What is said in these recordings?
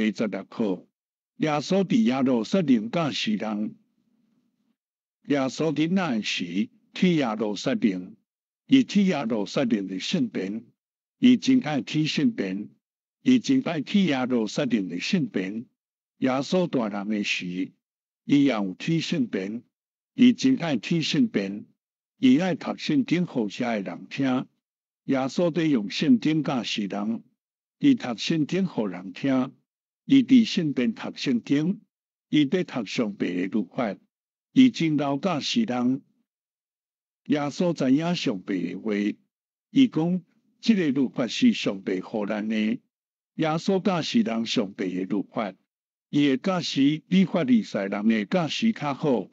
16号，耶稣伫耶路撒冷教示人，耶稣伫那时去耶路撒冷，伊去耶路撒冷的圣殿，伊真爱去圣殿，伊真爱去耶路撒冷的圣殿。耶稣大人的时，伊也有去圣殿，伊真爱去圣殿，伊爱读圣经互遮的人听。耶稣在用圣经教示人，伊读圣经互人听，伊伫圣殿读圣经，伊在读上帝的律法，伊真老教示人。耶稣知影上帝的话，伊讲这个律法是上帝互咱的。耶稣教示人上帝的律法，伊的教示比法利赛人的教示较好。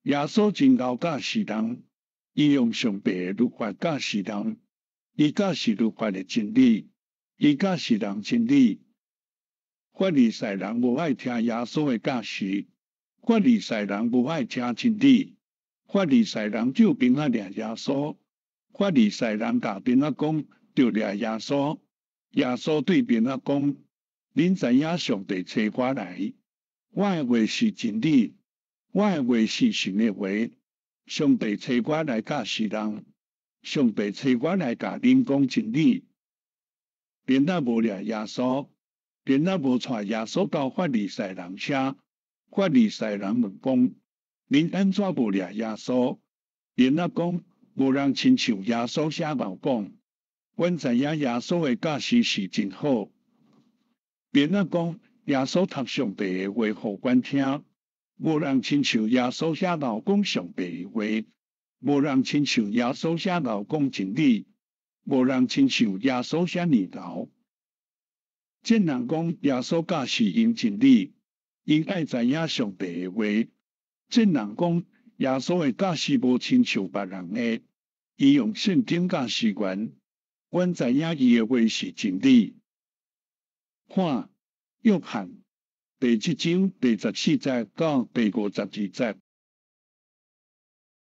耶稣真老教示人，伊用上帝的律法教示人，伊教示律法的真理，伊教示人真理。法利赛人无爱听耶稣的教示，法利赛人无爱听真理，法利赛人就边仔掠耶稣，法利赛人甲边仔讲就掠耶稣。耶稣对边仔讲：恁知影上帝找我来，我的话是真理，我的话是神的话。上帝找我来教示人，上帝找我来甲恁讲真理。边仔无掠耶稣，边仔无带耶稣到法利赛人遐，法利赛人问讲：恁安怎无掠耶稣？边仔讲：无人亲像耶稣写老讲，阮知影耶稣的教示是真好。边仔讲：耶稣读上帝的话互阮听，无人亲像耶稣写老讲上帝的话，无人亲像耶稣写老讲真理，无人亲像耶稣写年老。这人讲耶稣教示因真理，因爱知影上帝的话。这人讲耶稣的教示无亲像别人的，伊用圣经教示阮知影伊的话是真理。看约翰第7章第14节到第52节。